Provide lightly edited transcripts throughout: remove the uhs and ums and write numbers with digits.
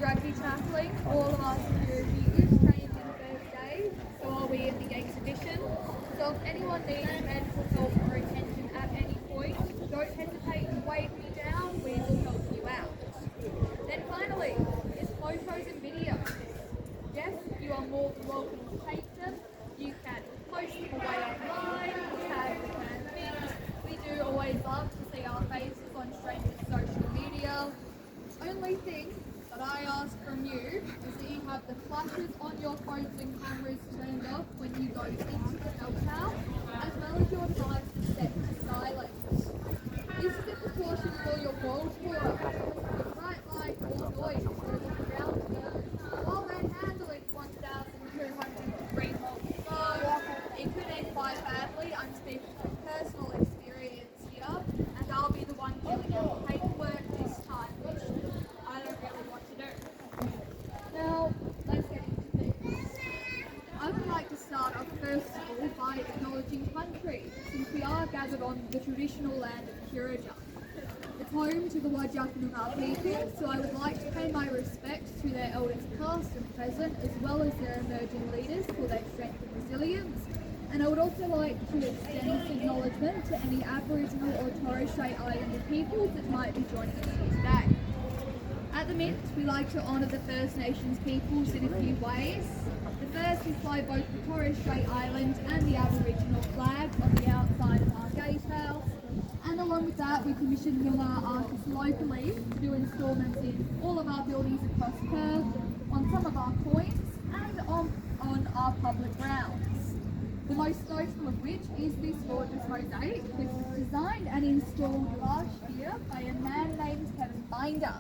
rugby tackling. All of our security is trained in first aid, so are we in the exhibition. So if anyone needs medical help or attention at any point, don't hesitate to wave me down, we will help you out. Then finally, is photos and videos. Yes, you are more than welcome to take them. You can post them away online, tag the fanfics. We do always love to see our faces on strangers' social media. Only thing that I ask from you is that you have the flashes on your phones and cameras turned off when you go into the hotel, as well as your devices set to silent. This is a precaution for your world tour. The bright light or noise goes around them while they're handling 1,200 degree molten flow. It could end quite badly. I'm speaking from personal experience here, and I'll be the one filling out the paperwork this time, which I don't really want to do. Now, let's get into things. I would like to start off first of all by acknowledging country, since we are gathered on the traditional land of Kiraja. It's home to the Wajak Noongar people, so I would like to pay my respects to their elders past and present, as well as their emerging leaders for their strength and resilience. And I would also like to extend this acknowledgement to any Aboriginal or Torres Strait Islander peoples that might be joining us here today. At the Mint, we like to honour the First Nations peoples in a few ways. The first is by both the Torres Strait Island and the Aboriginal flag on the outside of our gatehouse. And along with that, we commissioned Noongar artists locally to do instalments in all of our buildings across Perth, on some of our coins, and on our public grounds. The most notable of which is this gorgeous mosaic, which was designed and installed last year by a man named Kevin Binder.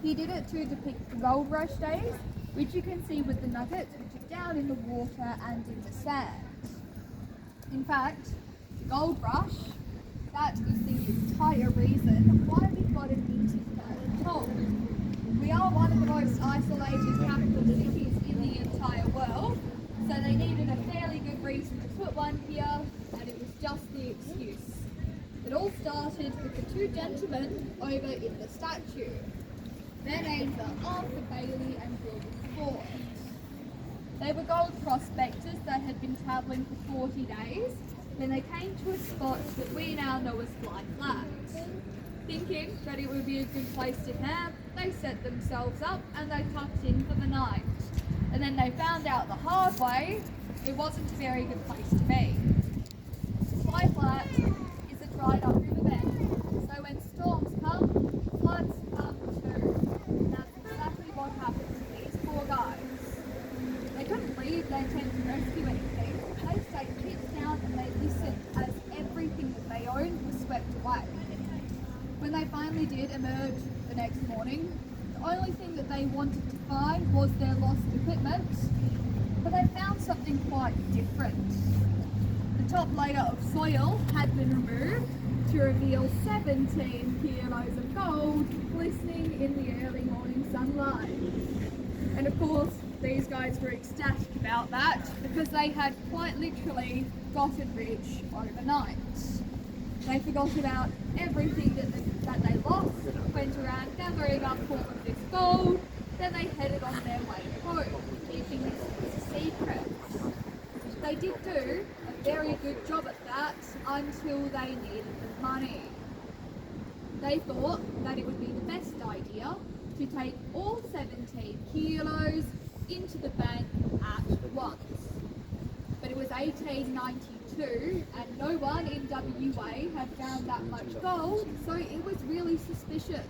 He did it to depict the gold rush days, which you can see with the nuggets, which are down in the water and in the sand. In fact, the gold rush, that is the entire reason why we got it into Perth. We are one of the most isolated capital cities in the entire world, so they needed a fairly good reason to put one here, and it was just the excuse. It all started with the two gentlemen over in the statue. Their names are Arthur Bailey and William Ford. They were gold prospectors that had been travelling for 40 days when they came to a spot that we now know as Fly Flat. Thinking that it would be a good place to camp, they set themselves up and they tucked in for the night. And then they found out the hard way, it wasn't a very good place to be. Fly Flat is a dried up riverbed, so when storms come, floods come too. And that's exactly what happened to these poor guys. They couldn't leave their tent to rescue anything. They stayed pitched down and they listened as everything that they owned was swept away. When they finally did emerge the next morning, the only thing that they wanted to find was their lost equipment, but they found something quite different. The top layer of soil had been removed to reveal 17 kilos of gold glistening in the early morning sunlight. And of course, these guys were ecstatic about that because they had quite literally gotten rich overnight. They forgot about everything that they lost, went around gathering up all of this gold, then they headed on their way home, keeping this as a secret. They did do a very good job at that until they needed the money. They thought that it would be the best idea to take all 17 kilos into the bank at once. But it was 1892 and no one in WA had found that much gold, so it was really suspicious.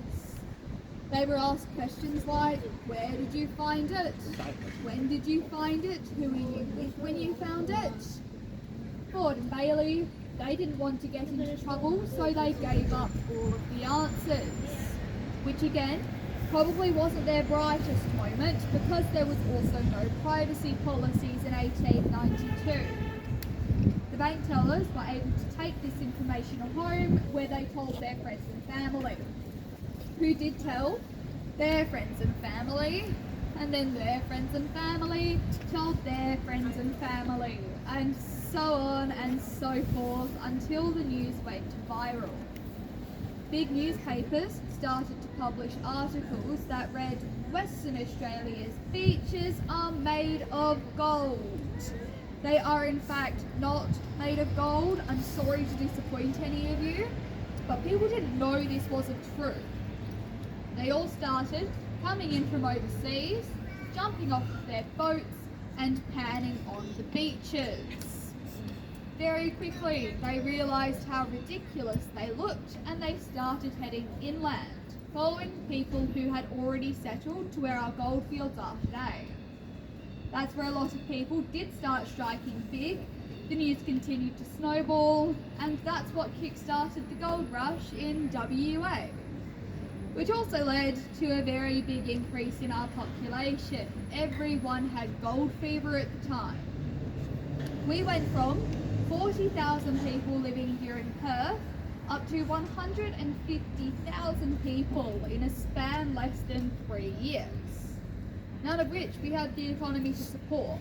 They were asked questions like, where did you find it? When did you find it? Who were you with when you found it? Ford and Bailey, they didn't want to get into trouble, so they gave up all of the answers. Which again, probably wasn't their brightest moment because there was also no privacy policies in 1892. The bank tellers were able to take this information home where they told their friends and family, who did tell their friends and family, and then their friends and family told their friends and family, and so on and so forth until the news went viral. Big newspapers started to publish articles that read, Western Australia's beaches are made of gold. They are in fact not made of gold. I'm sorry to disappoint any of you, but people didn't know this wasn't true. They all started coming in from overseas, jumping off of their boats and panning on the beaches. Very quickly they realised how ridiculous they looked and they started heading inland, following people who had already settled to where our goldfields are today. That's where a lot of people did start striking big, the news continued to snowball, and that's what kick-started the gold rush in WA, which also led to a very big increase in our population. Everyone had gold fever at the time. We went from 40,000 people living here in Perth up to 150,000 people in a span less than 3 years, none of which we had the economy to support.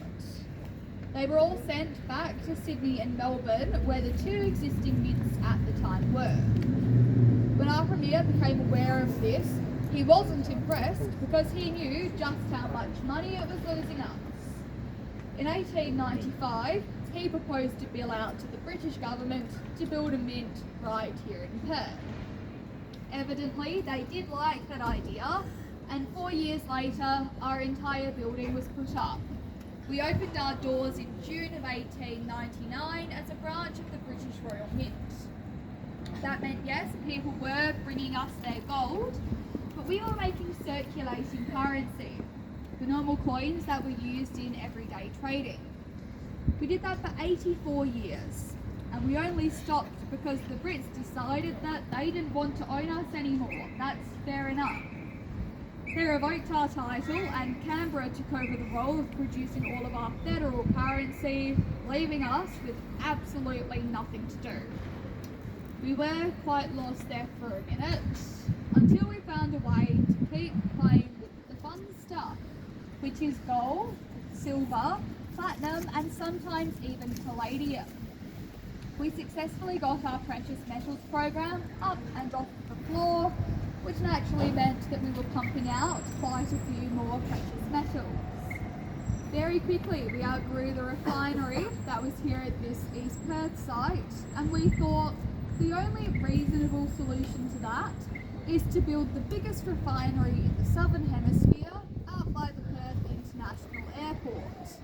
They were all sent back to Sydney and Melbourne, where the two existing mints at the time were. When our Premier became aware of this, he wasn't impressed because he knew just how much money it was losing us. In 1895, he proposed a bill out to the British government to build a mint right here in Perth. Evidently, they did like that idea, and 4 years later, our entire building was put up. We opened our doors in June of 1899 as a branch of the British Royal Mint. That meant, yes, people were bringing us their gold, but we were making circulating currency, the normal coins that were used in everyday trading. We did that for 84 years, and we only stopped because the Brits decided that they didn't want to own us anymore. That's fair enough. They revoked our title, and Canberra took over the role of producing all of our federal currency, leaving us with absolutely nothing to do. We were quite lost there for a minute, until we found a way to keep playing with the fun stuff, which is gold, silver, platinum, and sometimes even palladium. We successfully got our precious metals program up and off the floor, which naturally meant that we were pumping out quite a few more precious metals. Very quickly we outgrew the refinery that was here at this East Perth site, and we thought the only reasonable solution to that is to build the biggest refinery in the Southern Hemisphere out by the Perth International Airport.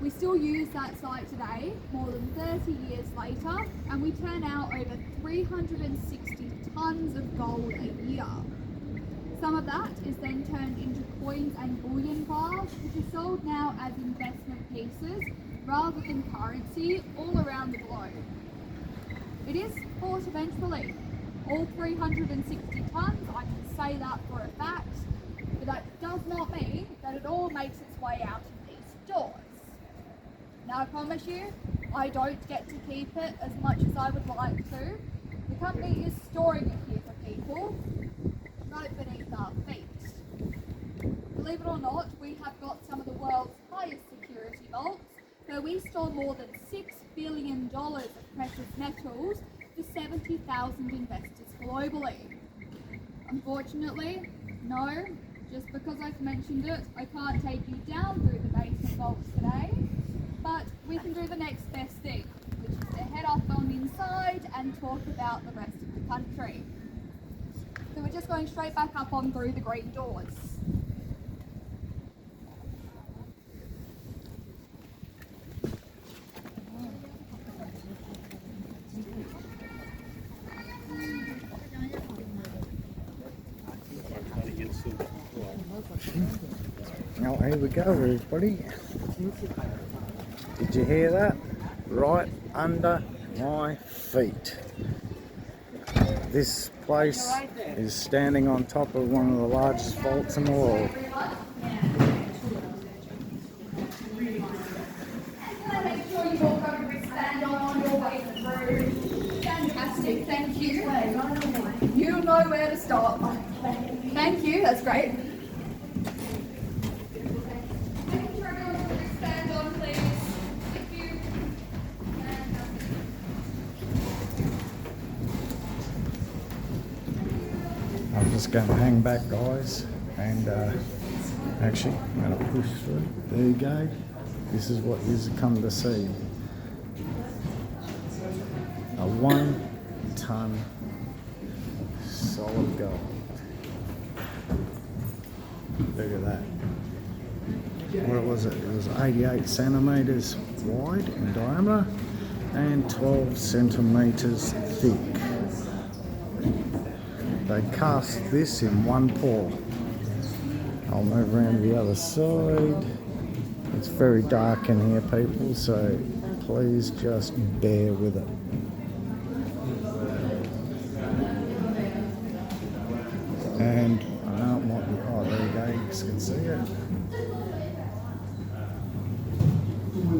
We still use that site today, more than 30 years later, and we turn out over 360 tonnes of gold a year. Some of that is then turned into coins and bullion bars, which are sold now as investment pieces rather than currency all around the globe. It is bought eventually. All 360 tonnes, I can say that for a fact, but that does not mean that it all makes its way out of these stores. Now I promise you, I don't get to keep it as much as I would like to. The company is storing it here for people, right beneath our feet. Believe it or not, we have got some of the world's highest security vaults, where we store more than $6 billion of precious metals for 70,000 investors globally. Unfortunately, no, just because I've mentioned it, I can't take you down through the basement vaults today, but we can do the next best thing, which is to head off on inside and talk about the rest of the country. So we're just going straight back up on through the green doors. Oh, here we go, everybody. Did you hear that? Right under my feet. This place is standing on top of one of the largest vaults in the world. Fantastic, thank you. You know where to stop. Thank you, that's great. I'm just going to hang back, guys, and Actually, I'm going to push through. There you go. This is what you've come to see. A 1 ton solid gold. Look at that. What was it? It was 88 centimetres wide in diameter and 12 centimetres thick. They cast this in one pour. I'll move around to the other side. It's very dark in here, people, so please just bear with it. And I know it might be, oh, there you go, you can see it.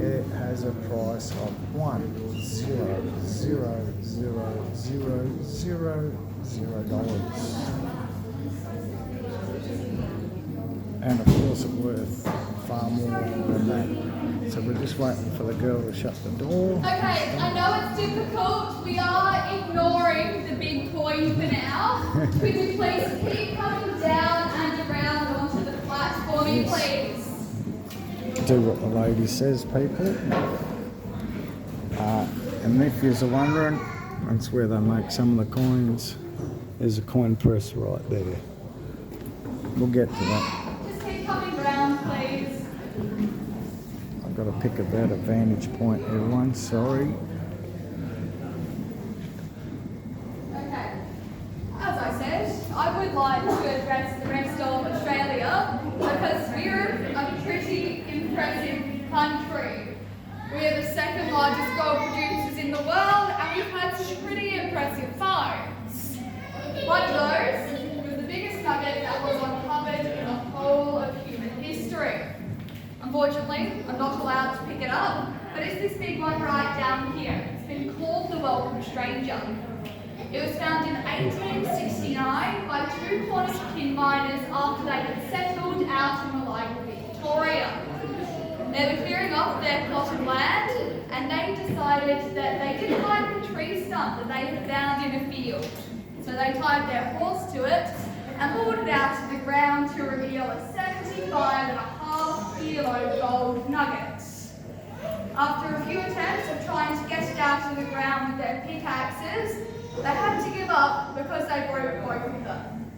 It has a price of $1,000,000. And of course it's worth far more than that. So we're just waiting for the girl to shut the door. Okay, I know it's difficult. We are ignoring the big toy for now. Could you please keep coming down and around onto the flat for me, please? Do what the lady says, people. And if you're wondering, that's where they make some of the coins. There's a coin press right there. We'll get to that. Just keep coming round, please. I've got to pick a better vantage point, everyone. Sorry. Okay. As I said, I would like to address the rest of Australia because we're a pretty impressive country. We're the second largest gold producers in the world and we've had some pretty impressive finds. One of those was the biggest nugget that was uncovered in the whole of human history. Unfortunately, I'm not allowed to pick it up, but it's this big one right down here. It's been called the Welcome Stranger. It was found in 1869 by two Cornish tin miners after they had settled out in the Lake Victoria. They were clearing off their plot of land and they decided that they didn't like the tree stump that they had found in a field. So they tied their horse to it and pulled it out to the ground to reveal a 75.5 kilo gold nugget. After a few attempts of trying to get it out of the ground with their pickaxes, they had to give up because they broke both of them.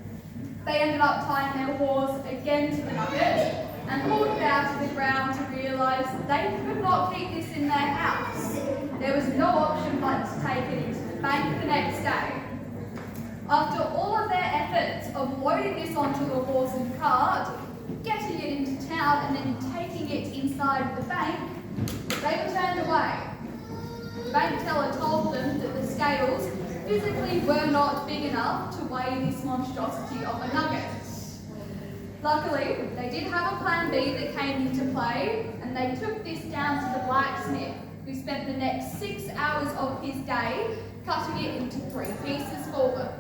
They ended up tying their horse again to the nugget and pulled it out of the ground to realise that they could not keep this in their house. There was no option but to take it into the bank the next day. After all of their efforts of loading this onto the horse and cart, getting it into town and then taking it inside the bank, they were turned away. The bank teller told them that the scales physically were not big enough to weigh this monstrosity of a nugget. Luckily, they did have a plan B that came into play and they took this down to the blacksmith, who spent the next 6 hours of his day cutting it into 3 pieces for them.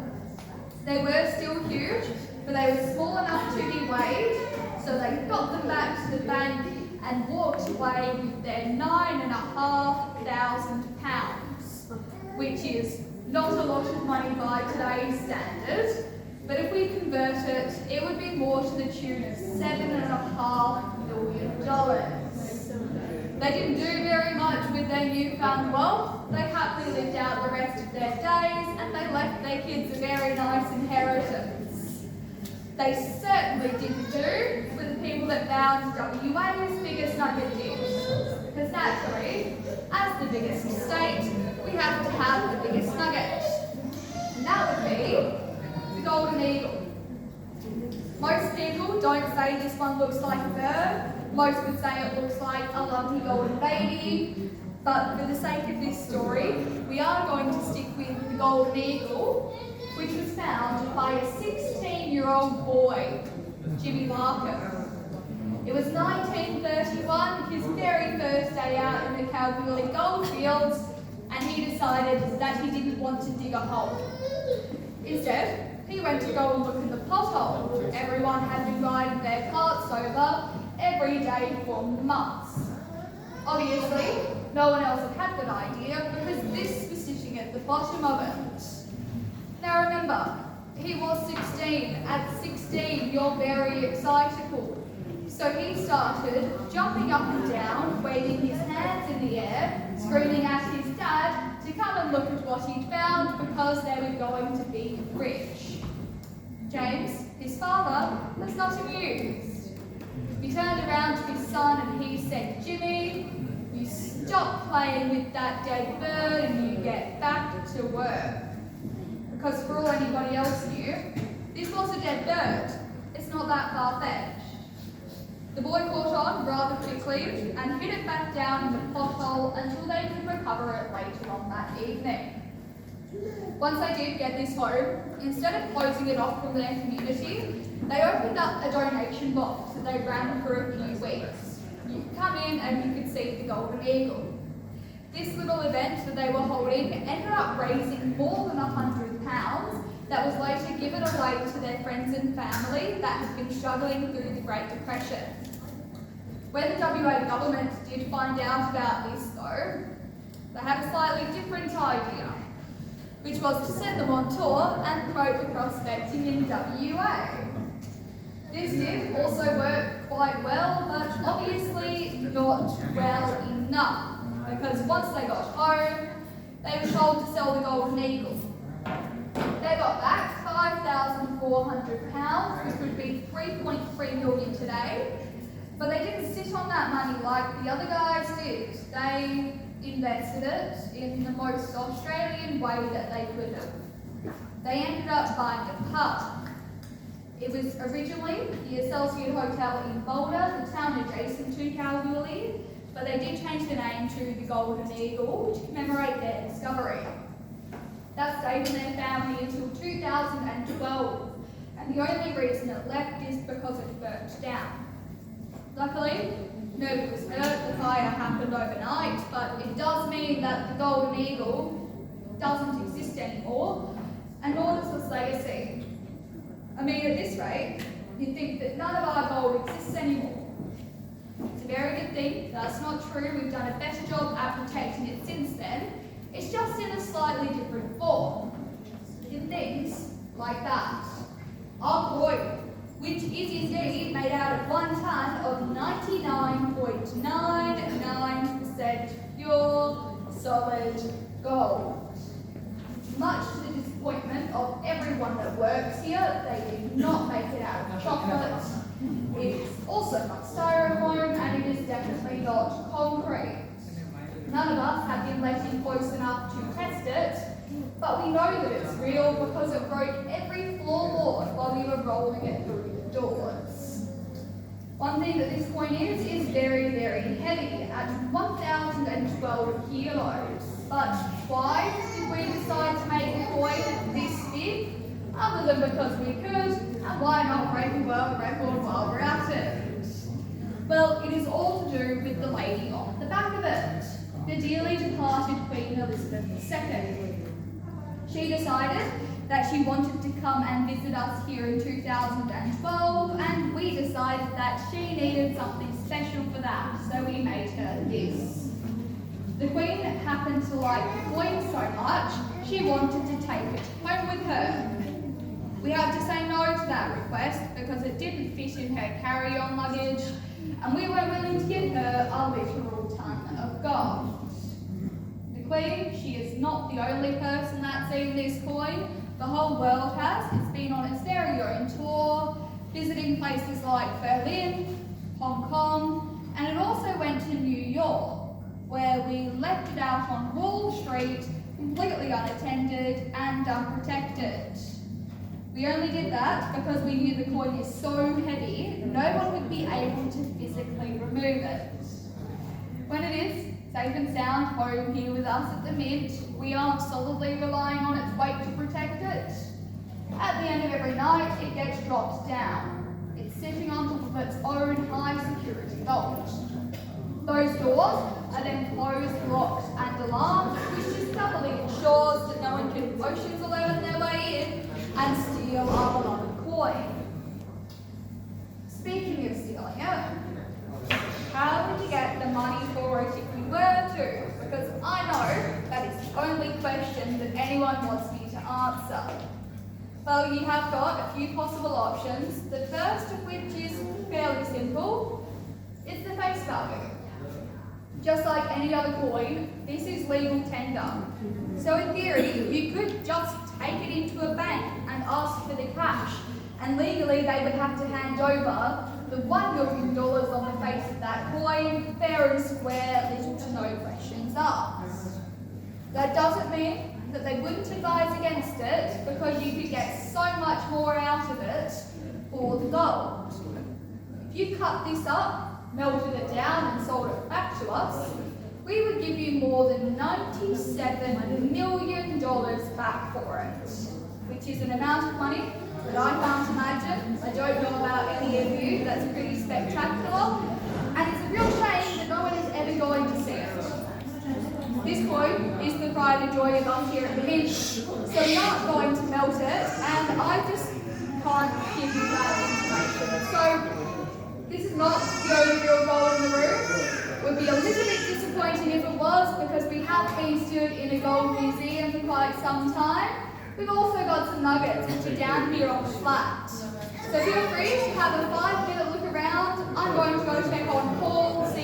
They were still huge, but they were small enough to be weighed, so they got them back to the bank and walked away with their £9,500, which is not a lot of money by today's standards, but if we convert it, it would be more to the tune of $7.5 million. They didn't do very much with their newfound wealth. They happily lived out the rest of their days and they left their kids a very nice inheritance. They certainly didn't do with the people that found WA's biggest nugget did. Because naturally, as the biggest state, we have to have the biggest nugget. And that would be the golden eagle. Most people don't say this one looks like a bird. Most would say it looks like a lumpy golden baby. But for the sake of this story, we are going to stick with the golden eagle, which was found by a 16-year-old boy, Jimmy Larkin. It was 1931, his very first day out in the Kalgoorlie goldfields, and he decided that he didn't want to dig a hole. Instead, he went to go and look in the pothole. Everyone had been riding their carts over every day for months. Obviously, no one else had had that idea because this was sitting at the bottom of it. Now remember, he was 16. At 16, you're very excitable. So he started jumping up and down, waving his hands in the air, screaming at his dad to come and look at what he'd found because they were going to be rich. James, his father, was not amused. He turned around to his son and he said, "Jimmy, you stop playing with that dead bird and you get back to work." Because for all anybody else knew, this was a dead bird. It's not that far-fetched. The boy caught on rather quickly and hid it back down in the pothole until they could recover it later on that evening. Once they did get this home, instead of closing it off from their community, they opened up a donation box that they ran for a few weeks. You could come in and you could see the golden eagle. This little event that they were holding ended up raising more than £100 that was later given away to their friends and family that had been struggling through the Great Depression. When the WA government did find out about this though, they had a slightly different idea, which was to send them on tour and promote the prospecting in WA. This did also work quite well, but obviously not well enough, because once they got home, they were told to sell the golden eagle. They got back £5,400, which would be 3.3 million today, but they didn't sit on that money like the other guys did. They invested it in the most Australian way that they could have. They ended up buying a pub. It was originally the Associate Hotel in Boulder, the town adjacent to Kalgoorlie, but they did change the name to the Golden Eagle to commemorate their discovery. That stayed in their family until 2012, and the only reason it left is because it burnt down. Luckily, nobody was hurt, the fire happened overnight, but it does mean that the Golden Eagle doesn't exist anymore, and nor does its legacy. I mean, at this rate, you'd think that none of our gold exists anymore. It's a very good thing. That's not true. We've done a better job at protecting it since then. It's just in a slightly different form. In things like that. Our coin, which is indeed made out of 1 ton of 99.99% pure, solid gold. Much to the disappointment of everyone that works here, they did not make it out of chocolate. It's also not styrofoam, and it is definitely not concrete. None of us have been let in close enough to test it, but we know that it's real because it broke every floorboard while we were rolling it through the doors. One thing that this coin is very, very heavy at 1,012 kilos. But why did we decide to make a coin this big? Other than because we could, and why not break a world record while we're at it? Well, it is all to do with the lady on the back of it, the dearly departed Queen Elizabeth II. She decided that she wanted to come and visit us here in 2012, and we decided that she needed something special for that, so we made her this. The Queen happened to like the coin so much, she wanted to take it home with her. We had to say no to that request because it didn't fit in her carry-on luggage, and we weren't willing to give her a literal ton of gold. The Queen, she is not the only person that's seen this coin. The whole world has. It's been on its very own tour, visiting places like Berlin, Hong Kong, and it also went to New York, where we left it out on Wall Street, completely unattended and unprotected. We only did that because we knew the coin is so heavy, no one would be able to physically remove it. When it is safe and sound home here with us at the Mint, we aren't solidly relying on its weight to protect it. At the end of every night, it gets dropped down. It's sitting on top of its own high security vault. Those doors are then closed, locked and alarmed, which just doubly ensures that no one can Ocean's 11 their way in and steal our beloved coin. Speaking of stealing it, how would you get the money for it if you were to? Because I know that is the only question that anyone wants me to answer. Well, you have got a few possible options, the first of which is fairly simple. value. Just like any other coin, this is legal tender. So in theory, you could just take it into a bank and ask for the cash, and legally they would have to hand over the $1 million on the face of that coin, fair and square, little to no questions asked. That doesn't mean that they wouldn't advise against it, because you could get so much more out of it for the gold. If you cut this up, melted it down and sold it back to us, we would give you more than $97 million back for it, which is an amount of money that I can't imagine. I don't know about any of you. That's pretty spectacular, and it's a real shame that no one is ever going to see it. This coin is the pride and joy of us here at the Mint, so we aren't going to melt it, and I just can't give you that information. So this is not the only real gold in the room. It would be a little bit disappointing if it was, because we have been stood in a gold museum for quite some time. We've also got some nuggets which are down here on the flat. So feel free to have a 5-minute look around. I'm going to go check on Paul's